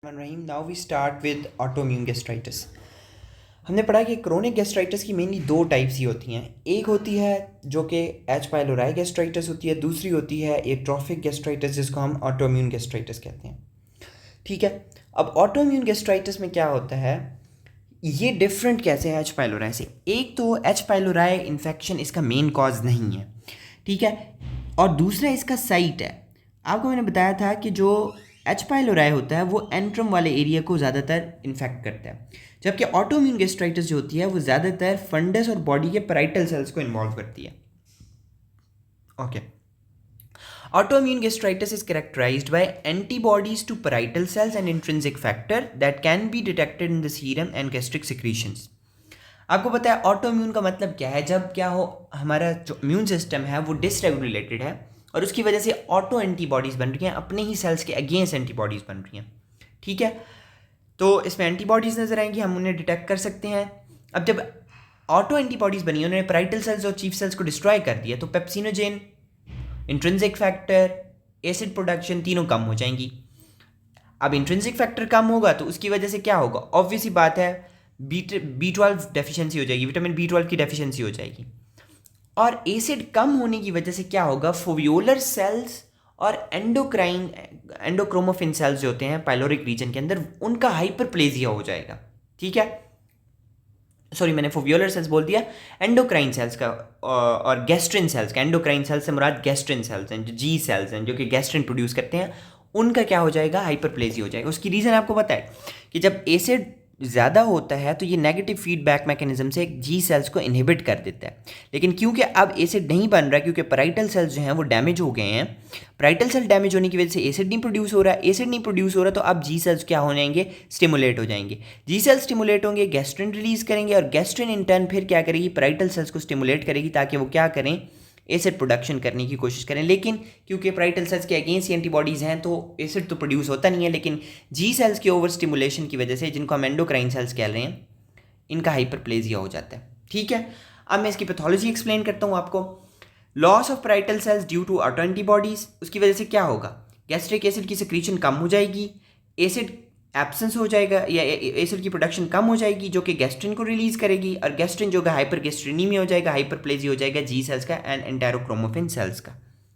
Rahim now we start with autoimmune gastritis. हमने पढ़ा कि क्रोनिक गैस्ट्राइटिस की मेनली दो टाइप्स ही होती हैं। एक होती है जो कि एच पाइलोराई गैस्ट्राइटिस होती है, दूसरी होती है एट्रोफिक गैस्ट्राइटिस जिसको हम ऑटोइम्यून गैस्ट्राइटिस कहते हैं। ठीक है, अब ऑटोइम्यून गैस्ट्राइटिस में क्या होता है, ये डिफरेंट कैसे है एच पाइलोराई से। एक तो एच पाइलोराई इन्फेक्शन इसका मेन कॉज नहीं है, ठीक है, और दूसरा इसका साइट है। आपको मैंने बताया था कि जो एच पाइलोराई होता है वो एंट्रम वाले एरिया को ज़्यादातर इन्फेक्ट करता है, जबकि ऑटोइम्यून गैस्ट्राइटिस जो होती है वो ज़्यादातर फंडस और बॉडी के पैराइटल सेल्स को इन्वॉल्व करती है। Okay, autoimmune gastritis is characterized by antibodies to parietal cells and intrinsic factor that can be detected in the serum and gastric secretions. आपको पता है ऑटोइम्यून का मतलब क्या है। जब क्या हो, हमारा जो इम्यून सिस्टम है वो डिसरेगुलेटेड है और उसकी वजह से ऑटो एंटीबॉडीज़ बन रही हैं, अपने ही सेल्स के अगेंस्ट एंटीबॉडीज़ बन रही हैं। ठीक है, तो इसमें एंटीबॉडीज़ नजर आएंगी, हम उन्हें डिटेक्ट कर सकते हैं। अब जब ऑटो एंटीबॉडीज़ बनी, उन्होंने पैराइटल सेल्स और चीफ सेल्स को डिस्ट्रॉय कर दिया, तो pepsinogen, intrinsic factor, acid production तीनों कम हो जाएंगी। अब इंट्रिंसिक फैक्टर कम होगा तो उसकी वजह से क्या होगा, ऑब्वियस ही बात है, B12 डेफिशिएंसी हो जाएगी, विटामिन B12 की डेफिशिएंसी हो जाएगी। और एसिड कम होने की वजह से क्या होगा, फोवियोलर सेल्स और एंडोक्रोमोफिन सेल्स जो होते हैं पाइलोरिक रीजन के अंदर, उनका हाइपरप्लेजिया हो जाएगा। ठीक है, सॉरी मैंने फोवियोलर सेल्स बोल दिया, एंडोक्राइन सेल्स का और गैस्ट्रिन सेल्स का। एंडोक्राइन सेल्स से मुराद गैस्ट्रिन सेल्स हैं, जो जी सेल्स हैं जो कि गैस्ट्रिन प्रोड्यूस करते हैं, उनका क्या हो जाएगा, हाइपरप्लेजिया हो जाएगा। उसकी रीज़न आपको पता है कि जब एसिड ज़्यादा होता है तो ये नेगेटिव फीडबैक मैकेनिज्म से जी सेल्स को इनहिबिट कर देता है। लेकिन क्योंकि अब एसिड नहीं बन रहा, क्योंकि पैराइटल सेल्स जो हैं वो डैमेज हो गए हैं, पैराइटल सेल डैमेज होने की वजह से एसिड नहीं प्रोड्यूस हो रहा है। एसिड नहीं प्रोड्यूस हो रहा तो अब जी सेल्स क्या हो जाएंगे, स्टिमुलेट हो जाएंगे। जी सेल्स स्टिमुलेट होंगे, गैस्ट्रिन रिलीज करेंगे, और गैस्ट्रिन इन टर्न फिर क्या करेगी, पैराइटल सेल्स को स्टिमुलेट करेगी ताकि वो क्या करें, एसिड प्रोडक्शन करने की कोशिश करें। लेकिन क्योंकि पैराइटल सेल्स के अगेंस्ट एंटीबॉडीज़ हैं तो एसिड तो प्रोड्यूस होता नहीं है, लेकिन जी सेल्स के ओवर स्टिमुलेशन की वजह से, जिनको हम एंडोक्राइन सेल्स कह रहे हैं, इनका हाइपरप्लेजिया हो जाता है। ठीक है, अब मैं इसकी पैथोलॉजी एक्सप्लेन करता हूँ आपको। Loss of parietal cells due to auto antibodies, उसकी वजह से क्या होगा, गैस्ट्रिक एसिड की सिक्रीशन कम हो जाएगी, एसिड एब्सेंस हो जाएगा या एसिड की प्रोडक्शन कम हो जाएगी जो कि गैस्ट्रिन को रिलीज करेगी, और गैस्ट्रिन जो है हाइपरगैस्ट्रिनीमिया हो जाएगा, हाइपरप्लेजिया हो जाएगा जी सेल्स का एंड एंटेरोक्रोमोफिन सेल्स का।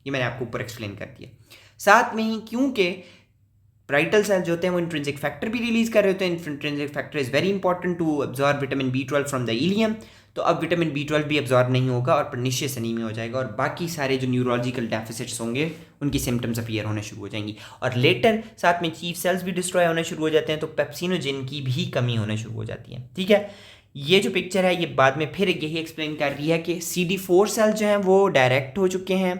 ये मैंने आपको ऊपर एक्सप्लेन कर दिया। साथ में ही क्योंकि पैराइटल सेल्स जो होते हैं वो इंट्रिंसिक फैक्टर भी रिलीज कर रहे होते हैं, intrinsic factor is very important to absorb vitamin B12 from the ileum, तो अब विटामिन B12 भी अब्जॉर्ब नहीं होगा और पर्निशियस एनीमिया हो जाएगा, और बाकी सारे जो न्यूरोलॉजिकल डेफिसिट्स होंगे उनकी सिम्टम्स अपीयर होने शुरू हो जाएंगी, और लेटर साथ में चीफ सेल्स भी डिस्ट्रॉय होने शुरू हो जाते हैं, तो पेप्सिनोजेन की भी कमी होने शुरू हो जाती है। ठीक है, ये जो पिक्चर है ये बाद में फिर यही एक्सप्लेन कर रही है कि CD4 सेल्स जो हैं वो डायरेक्ट हो चुके हैं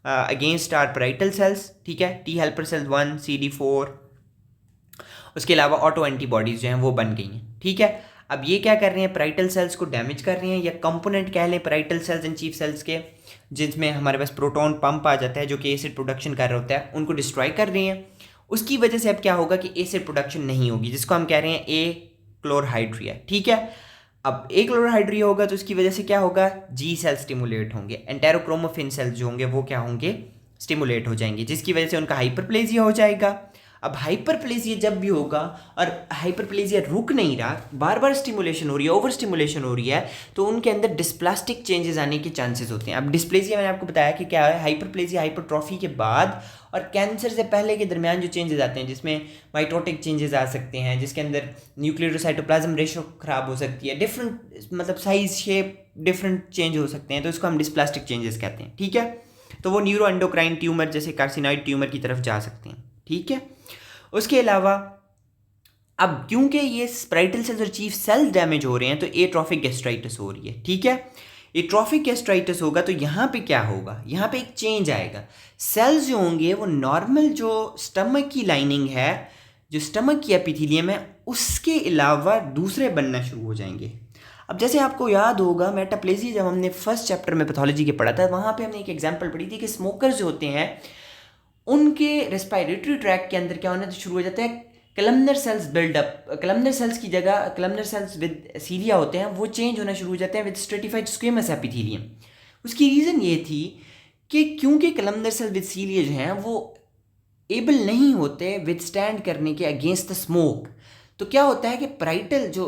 अगेंस्ट आर पैराइटल सेल्स। ठीक है, T हेल्पर सेल्स 1, CD4, उसके अलावा ऑटो एंटीबॉडीज जो हैं वो बन गई हैं। ठीक है, अब ये क्या कर रहे हैं, पैराइटल सेल्स को डैमेज कर रहे हैं, या कंपोनेंट कह लें parietal cells and chief cells के, जिसमें हमारे पास प्रोटॉन पंप आ जाता है जो कि एसिड प्रोडक्शन कर रहा होता है, उनको डिस्ट्रॉय कर रहे हैं। उसकी वजह से अब क्या होगा कि एसिड प्रोडक्शन नहीं होगी, जिसको हम कह रहे हैं ए क्लोरहाइड्रिया। ठीक है, अब ए क्लोरहाइड्रिया होगा तो उसकी वजह से क्या होगा, जी सेल स्टिमुलेट होंगे, एंटेरोक्रोमोफिन सेल्स जो होंगे वो क्या होंगे, स्टिमुलेट हो जाएंगे, जिसकी वजह से उनका हाइपरप्लेजिया हो जाएगा। अब हाइपरप्लेजिया जब भी होगा और हाइपरप्लेजिया रुक नहीं रहा, बार बार स्टिमुलेशन हो रही है, ओवर स्टिमुलेशन हो रही है, तो उनके अंदर डिस्प्लास्टिक चेंजेस आने के चांसेस होते हैं। अब डिस्प्लेजिया मैंने आपको बताया कि क्या है, हाइपरप्लेजिया हाइपरट्रॉफी के बाद और कैंसर से पहले के दरमियान जो चेंजेस आते हैं, जिसमें माइटोटिक चेंजेस आ सकते हैं, जिसके अंदर न्यूक्लियोसाइटोप्लाज्म रेशो खराब हो सकती है, डिफरेंट मतलब साइज शेप डिफरेंट चेंज हो सकते हैं, तो इसको हम डिस्प्लास्टिक चेंजेस कहते हैं। ठीक है, तो वो न्यूरो एंडोक्राइन ट्यूमर जैसे कार्सिनॉइड ट्यूमर की तरफ जा सकते हैं। ठीक है, उसके अलावा अब क्योंकि ये पैराइटल सेल्स और चीफ सेल्स डैमेज हो रहे हैं तो एट्रोफिक गैस्ट्राइटिस हो रही है। ठीक है, एट्रोफिक गैस्ट्राइटिस होगा तो यहाँ पे क्या होगा, यहाँ पे एक चेंज आएगा। सेल्स जो होंगे वो नॉर्मल जो स्टमक की लाइनिंग है, जो स्टमक की एपिथेलियम है, उसके अलावा दूसरे बनना शुरू हो जाएंगे। अब जैसे आपको याद होगा मेटाप्लेजिया जब हमने फर्स्ट चैप्टर में पैथोलॉजी के पढ़ा था, वहाँ पे हमने एक एग्जांपल पढ़ी थी कि स्मोकर्स जो होते हैं उनके रेस्पिरेटरी ट्रैक के अंदर क्या होना शुरू हो जाता है, columnar cells build up, columnar cells की जगह कलमनर सेल्स विद सीलिया होते हैं, वो चेंज होना शुरू हो जाते हैं विद स्ट्रेटिफाइड स्क्वेमस एपिथेलियम। उसकी रीज़न ये थी कि क्योंकि कलमनर सेल विद सीलिया जो हैं वो एबल नहीं होते विथस्टैंड करने के अगेंस्ट द स्मोक। तो क्या होता है कि पैराइटल जो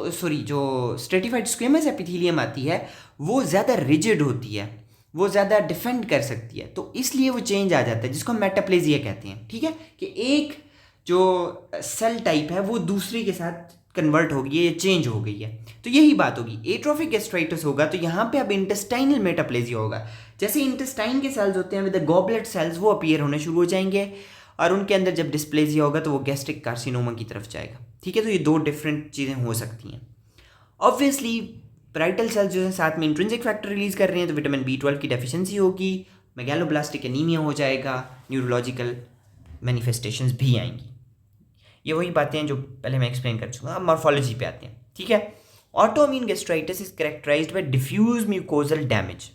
स्ट्रेटिफाइड स्क्वेमस एपिथेलियम आती है वो ज़्यादा रिजिड होती है, वो ज़्यादा डिफेंड कर सकती है, तो इसलिए वो चेंज आ जाता है जिसको हम मेटाप्लेजिया कहते हैं। ठीक है, कि एक जो सेल टाइप है वो दूसरे के साथ कन्वर्ट हो गई है या चेंज हो गई है। तो यही बात होगी, एट्रोफिक गैस्ट्राइटिस होगा तो यहाँ पे अब इंटेस्टाइनल मेटाप्लेजिया होगा। जैसे इंटेस्टाइन के सेल्स होते हैं विद द गॉबलेट सेल्स, वो अपीयर होने शुरू हो जाएंगे और उनके अंदर जब डिस्प्लेजिया होगा तो वो गैस्ट्रिक कार्सिनोमा की तरफ जाएगा। ठीक है, तो ये दो डिफरेंट चीज़ें हो सकती हैं। ऑब्वियसली पैराइटल सेल्स जो है साथ में इंट्रिंसिक फैक्टर रिलीज कर रहे हैं, तो विटामिन B12 की डेफिशिएंसी होगी, मेगालोब्लास्टिक एनीमिया हो जाएगा, न्यूरोलॉजिकल मैनिफेस्टेशंस भी आएंगी। ये वही बातें हैं जो पहले मैं एक्सप्लेन कर चुका। अब मॉर्फोलॉजी पे आते हैं। ठीक है, autoimmune gastritis is characterized by diffuse mucosal damage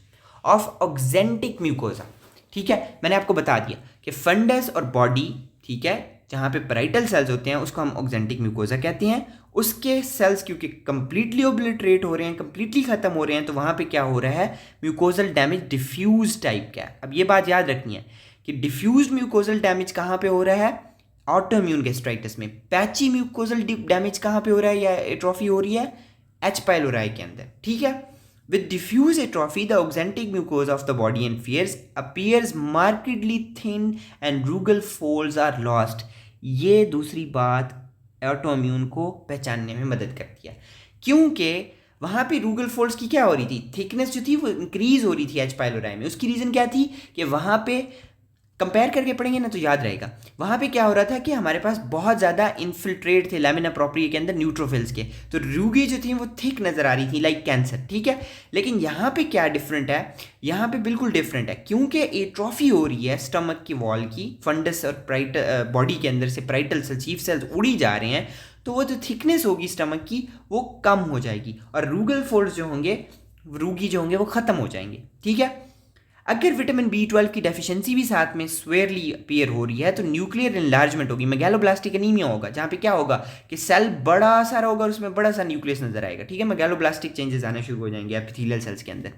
of oxyntic mucosa. ठीक है, मैंने आपको बता दिया कि फंडस और बॉडी, ठीक है, जहाँ पे पैराइटल सेल्स होते हैं उसको हम ऑक्जेंटिक म्यूकोजा कहते हैं। उसके सेल्स क्योंकि कंप्लीटली ओब्लिटरेट हो रहे हैं, कंप्लीटली खत्म हो रहे हैं, तो वहाँ पे क्या हो रहा है, म्यूकोजल डैमेज डिफ्यूज टाइप का है। अब ये बात याद रखनी है कि डिफ्यूज म्यूकोजल डैमेज कहाँ पे हो रहा है, ऑटोइम्यून गैस्ट्राइटिस में। पैची म्यूकोजल डैमेज कहाँ पे हो रहा है या एट्रोफी हो रही है, एच पाइलोराई के अंदर। ठीक है, with diffuse atrophy the auxentic mucosa of the body and fears appears markedly thin and rugal folds are lost। ये दूसरी बात ऑटोइम्यून को पहचानने में मदद करती है, क्योंकि वहाँ पे रूगल फोल्ड्स की क्या हो रही थी, थिकनेस जो थी वो इंक्रीज हो रही थी एच पाइलोराई में। उसकी रीज़न क्या थी कि वहाँ पे कंपेयर करके पढ़ेंगे ना तो याद रहेगा, वहाँ पे क्या हो रहा था कि हमारे पास बहुत ज़्यादा इन्फिल्ट्रेट थे लैमिना प्रोप्रिया के अंदर न्यूट्रोफिल्स के, तो रूगी जो थी वो थिक नज़र आ रही थी लाइक कैंसर। ठीक है, लेकिन यहाँ पे क्या डिफरेंट है, यहाँ पे बिल्कुल डिफरेंट है, क्योंकि एट्रोफी हो रही है स्टमक की वॉल की, फंडस और बॉडी के अंदर से पैराइटल सेल, चीफ सेल्स उड़ी जा रहे हैं, तो वो जो थिकनेस होगी स्टमक की वो कम हो जाएगी और रूगल फोल्ड्स जो होंगे, रूगी जो होंगे वो ख़त्म हो जाएंगे। ठीक है, अगर विटामिन B12 की डेफिशिएंसी भी साथ में स्वेयरली अपीयर हो रही है तो न्यूक्लियर इनलार्जमेंट होगी, मेगालोब्लास्टिक एनीमिया होगा, जहाँ पे क्या होगा कि सेल बड़ा सारा होगा और उसमें बड़ा सा न्यूक्लियस नजर आएगा। ठीक है, मेगालोब्लास्टिक चेंजेस आने शुरू हो जाएंगे एपिथेलियल सेल्स के अंदर।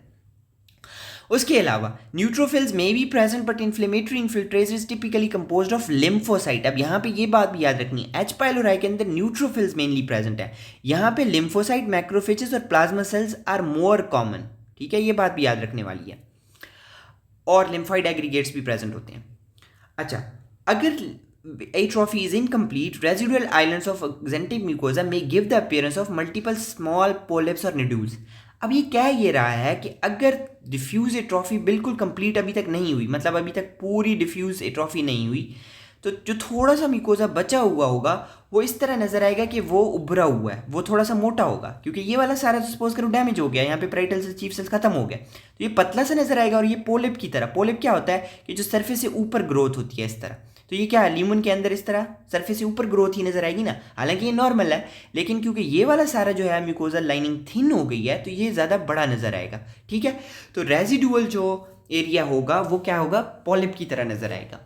उसके अलावा neutrophils may be present but inflammatory infiltrate is typically composed of lymphocyte. अब यहाँ पे ये बात भी याद रखनी है, एच पाइलोराई के अंदर न्यूट्रोफिल्स मेनली प्रेजेंट है, यहाँ पे लिम्फोसाइट, मैक्रोफेजेस और plasma cells are more common. ठीक है, ये बात भी याद रखने वाली है, और लिम्फाइड एग्रीगेट्स भी प्रेजेंट होते हैं। अच्छा, अगर atrophy is incomplete, residual islands of exentic mucosa may give the appearance of multiple small polyps or nodules। अब ये कह ये रहा है कि अगर डिफ्यूज एट्रोफी बिल्कुल कंप्लीट अभी तक नहीं हुई, मतलब अभी तक पूरी डिफ्यूज एट्रोफी नहीं हुई, तो जो थोड़ा सा म्यूकोजा बचा हुआ होगा वो इस तरह नजर आएगा कि वो उभरा हुआ है, वो थोड़ा सा मोटा होगा, क्योंकि ये वाला सारा सपोज करो डैमेज हो गया, यहाँ पे पैराइटल सेल्स, चीफ सेल्स खत्म हो गए, तो ये पतला सा नजर आएगा। और ये पोलिप की तरह, पोलिप क्या होता है कि जो सरफेस से ऊपर ग्रोथ होती है इस तरह, तो ये क्या है, ल्यूमन के अंदर इस तरह सरफेस से ऊपर ग्रोथ ही नजर आएगी ना, हालांकि ये नॉर्मल है, लेकिन क्योंकि ये वाला सारा जो है म्यूकोजल लाइनिंग थिन हो गई है तो ये ज़्यादा बड़ा नजर आएगा। ठीक है, तो रेजिडुअल जो एरिया होगा वो क्या होगा, पॉलिप की तरह नजर आएगा।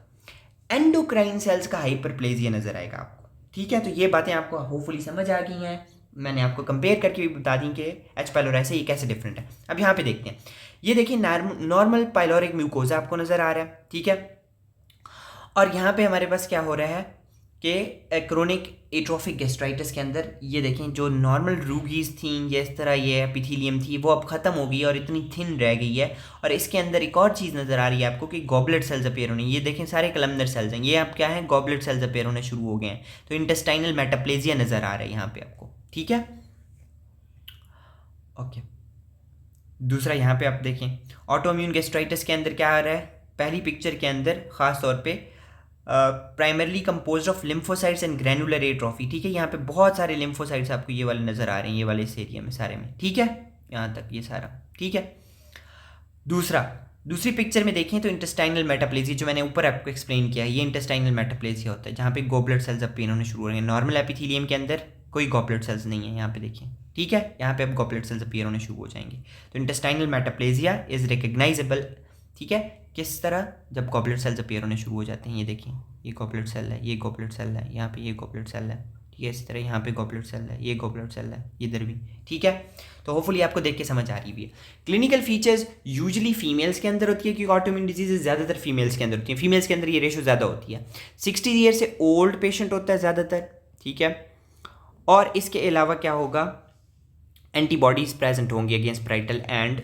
एंडोक्राइन सेल्स का हाइपरप्लेजिया नजर आएगा आपको। ठीक है, तो ये बातें आपको होपफुली समझ आ गई हैं, मैंने आपको कंपेयर करके भी बता दी कि एच पाइलोराई से ये कैसे डिफरेंट है। अब यहाँ पे देखते हैं, ये देखिए नॉर्मल पाइलोरिक म्यूकोजा आपको नजर आ रहा है। ठीक है, और यहाँ पे हमारे पास क्या हो रहा है कि क्रोनिक एट्रोफिक गैस्ट्राइटिस के अंदर ये देखें जो नॉर्मल रूगीज थी, ये इस तरह ये एपिथेलियम थी, वो अब ख़त्म हो गई और इतनी थिन रह गई है। और इसके अंदर एक और चीज़ नज़र आ रही है आपको कि गॉबलेट सेल्स अपीयर होने, ये देखें सारे कलमनर सेल्स हैं, ये आप क्या है, गॉबलेट सेल्स अपीयर होने शुरू हो गए हैं, तो इंटेस्टाइनल मेटाप्लेजिया नज़र आ रहा है यहाँ पे आपको। ठीक है, ओके। दूसरा यहाँ पे आप देखें ऑटोइम्यून गैस्ट्राइटिस के अंदर क्या आ रहा है, पहली पिक्चर के अंदर ख़ास तौर पे primarily composed of lymphocytes and granular atrophy. ठीक है, यहाँ पे बहुत सारे लिम्फोसाइट्स आपको ये वाले नज़र आ रहे हैं, ये वाले इस एरिया में सारे में। ठीक है, यहाँ तक ये सारा ठीक है। दूसरी पिक्चर में देखें तो इंटेस्टाइनल मेटाप्लेजिया, जो मैंने ऊपर आपको एक्सप्लेन किया है, ये इंटेस्टाइनल मेटाप्लेजिया होता है जहाँ पे गॉबलेट सेल्स अब पेन होने शुरू हो रहे हैं। नॉर्मल एपिथेलियम के अंदर कोई गॉबलेट सेल्स नहीं है, यहाँ पे देखिए। ठीक है, यहाँ पे अब गॉबलेट सेल्स अपीयर होने शुरू हो जाएंगे। तो इंटेस्टाइनल मेटाप्लेजिया इज रिकग्नाइजेबल। ठीक है, किस तरह, जब गॉबलेट सेल्स अपीयर होने शुरू हो जाते हैं। ये देखिए, ये गॉबलेट सेल है, ये गॉबलेट सेल है, यहाँ पे ये गॉबलेट सेल है। ठीक है। इसी तरह यहाँ पे गॉबलेट सेल है, ये गॉबलेट सेल है, इधर भी, ठीक है। तो होपफुली आपको देख के समझ आ रही भी है। क्लिनिकल फीचर्स यूजुअली फीमेल्स के अंदर होती है, क्योंकि ऑटोइम्यून डिजीजेज ज़्यादातर फीमेल्स के अंदर होती है। फीमेल्स के अंदर ये रेशो ज़्यादा होती है। 60 ईयर से ओल्ड पेशेंट होता है ज़्यादातर, ठीक है। और इसके अलावा क्या होगा, एंटीबॉडीज़ प्रेजेंट होंगी against parietal and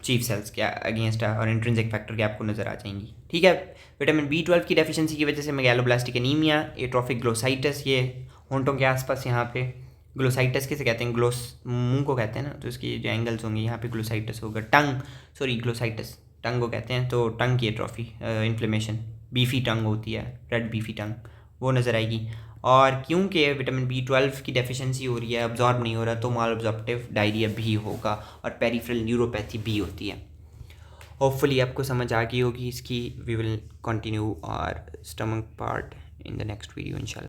chief cells के अगेंस्ट, और इंट्रिंसिक फैक्टर के आपको नज़र आ जाएंगी, ठीक है। विटामिन B12 की डेफिशिएंसी की वजह से मेगालोब्लास्टिक एनीमिया, एट्रोफिक ग्लोसाइटिस, ये होंठों के आसपास यहाँ पे ग्लोसाइटिस किसे कहते हैं, मुंह को कहते हैं ना, तो इसकी जो एंगल्स होंगे यहाँ पे ग्लोसाइटिस होगा। ग्लोसाइटिस टंग को कहते हैं, तो टंग की एट्रोफी, इन्फ्लेमेशन, बीफी टंग होती है, रेड बीफी टंग, वो नज़र आएगी। और क्योंकि विटामिन B12 की डेफिशिएंसी हो रही है, अब्जॉर्ब नहीं हो रहा, तो माल अब्जॉर्प्टिव डायरिया भी होगा, और पेरिफेरल न्यूरोपैथी भी होती है। होपफुली आपको समझ आ गई होगी इसकी। We will continue our stomach part in the next video इंशाल्लाह।